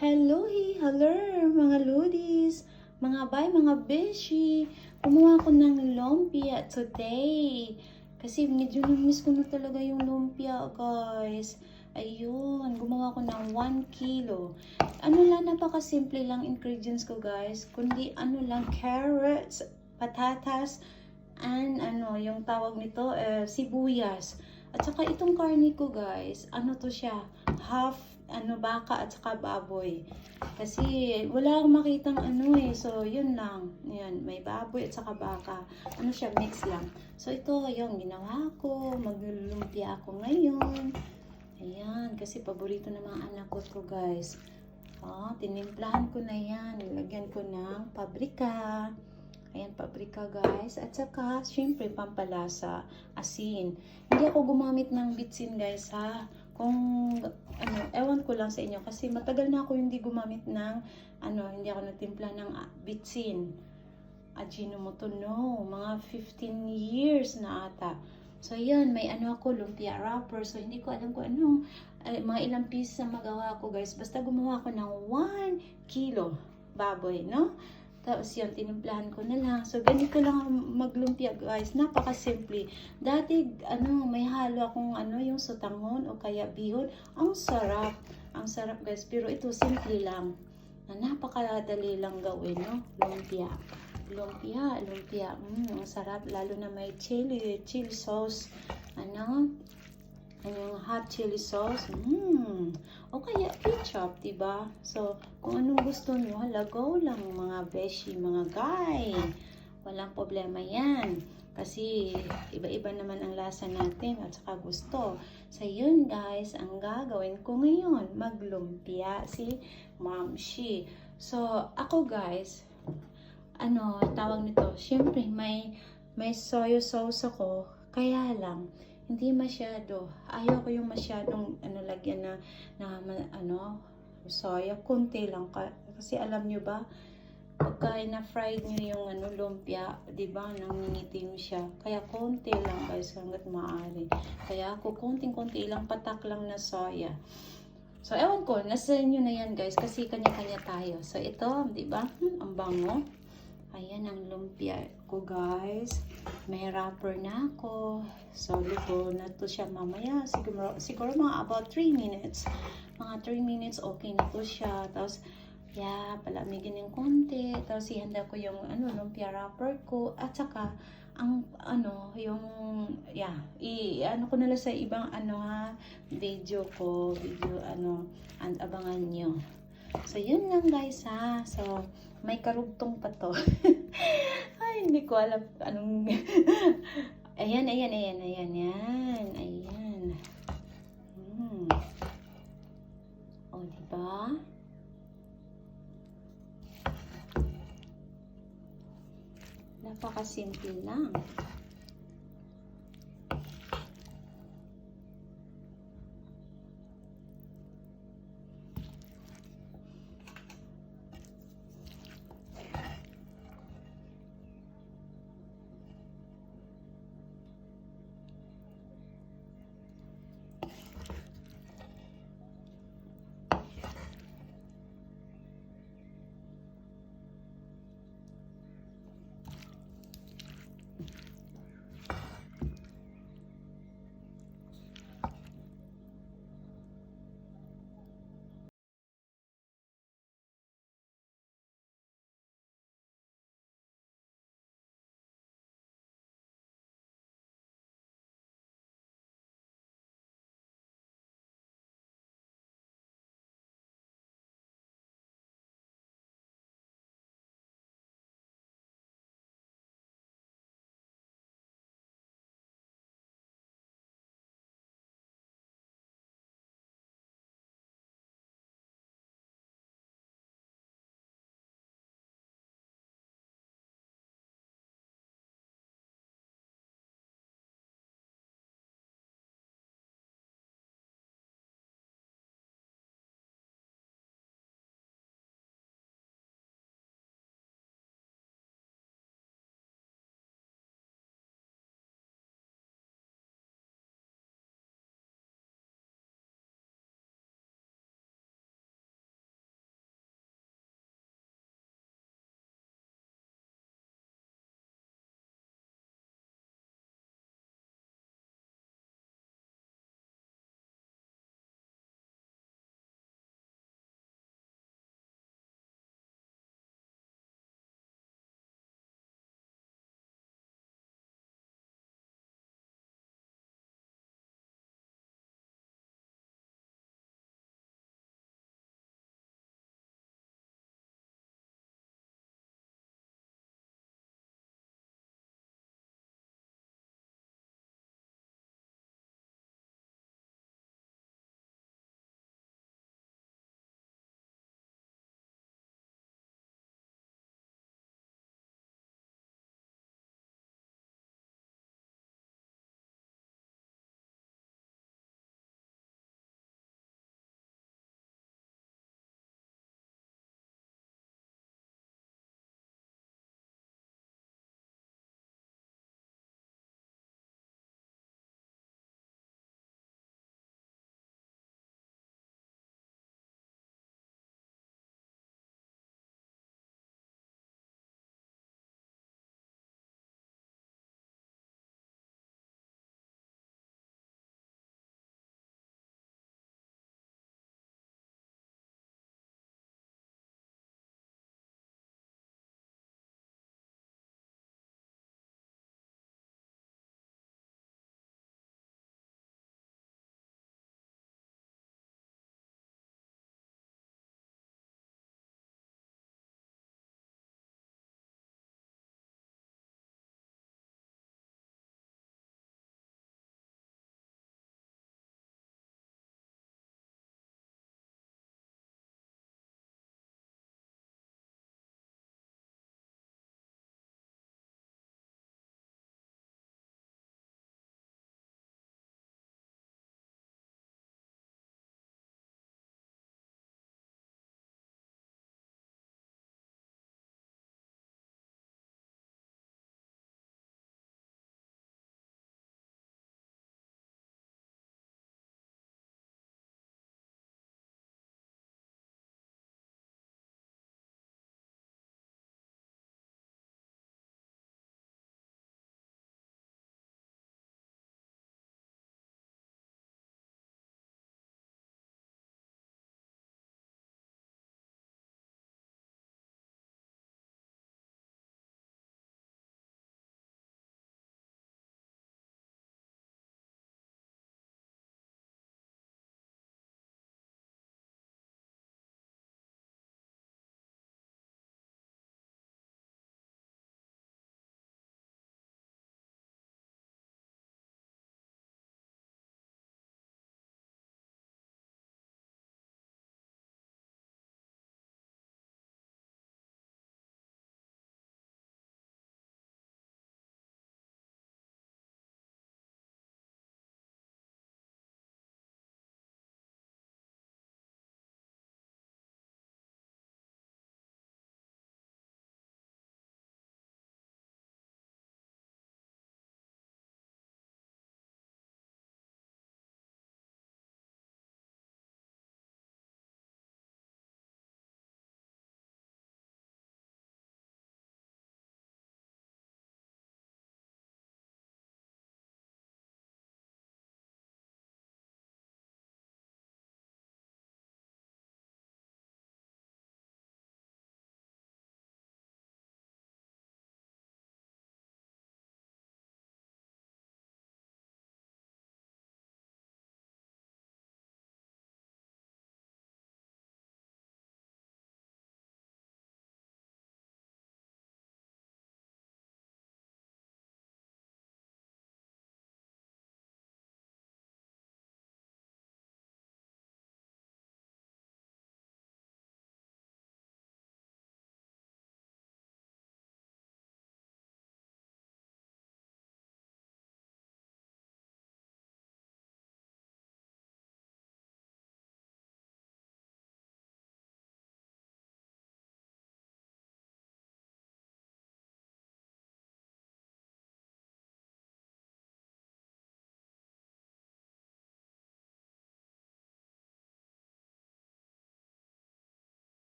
Hello mga lodies, mga bay, mga beshi. Gumawa ko ng lumpia today. Kasi medyo namiss ko na talaga yung lumpia, guys. Ayun, gumawa ko ng 1 kilo. Ano lang, napakasimple lang ingredients ko, guys. Kundi ano lang, carrots, patatas, and yung tawag nito, sibuyas. At saka itong karne ko, guys, ano to siya, half baka at saka baboy. Kasi wala akong makitang so yun lang. Yan, may baboy at saka baka. Siya, mix lang. So ito yung ginawa ko. Maglulumpia ako ngayon. Ayan, kasi paborito ng mga anak ko, guys. Tinimplahan ko na yan. Nilagyan ko ng pabrika. Ayan, paprika, guys. At saka, syempre, pampalasa, asin. Hindi ako gumamit ng bitsin, guys, ha. Kung, ewan ko lang sa inyo. Kasi matagal na ako hindi gumamit ng, hindi ako natimpla ng bitsin. Ajinomoto, no. Mga 15 years na ata. So, yan. May ako, lumpia wrapper. So, hindi ko alam kung anong, mga ilang pieces na magawa ko, guys. Basta gumawa ko ng 1 kilo baboy, no? Tapos yun, tinimplahan ko na lang. So, ganito lang maglumpia, guys. Napaka-simple. Dati, may halo akong yung sutanghon o kaya bihon. Ang sarap. Ang sarap, guys. Pero ito, simple lang. Napakadali lang gawin, no? Lumpia. Lumpia. Ang sarap. Lalo na may chili sauce. Yung hot chili sauce. O kaya ketchup, diba? So, kung anong gusto nyo, go lang mga beshi, mga guy. Walang problema yan. Kasi, iba-iba naman ang lasa natin at saka gusto. So, yun guys, ang gagawin ko ngayon, maglumpia si Ma'am Shi. So, ako guys, tawag nito, syempre may soy sauce ako, kaya lang, hindi masyado. Ayaw ko yung masyadong lagyan na soya, konti lang kasi alam nyo ba, pagka na-fried nyo yung lumpia, 'di ba, nangingitim siya. Kaya konti lang guys hangga't maaari. Kaya ako konting-konti lang, patak lang na soya. So ewan ko, nasa inyo na yan guys kasi kanya-kanya tayo. So ito, 'di ba? Ang bango. Ayan ang lumpia ko, guys. May wrapper na ako. So, luto na to siya mamaya. Siguro mga about 3 minutes. Mga 3 minutes, okay na to siya. Tapos, palamigin ng konti. Tapos, ihanda ko yung lumpia wrapper ko. At saka, ko na lang sa ibang video ko. And abangan nyo. So, yun lang guys ha. So, may karugtong pa to. Ay, hindi ko alam anong... Ayan. O, diba? Napakasimple lang.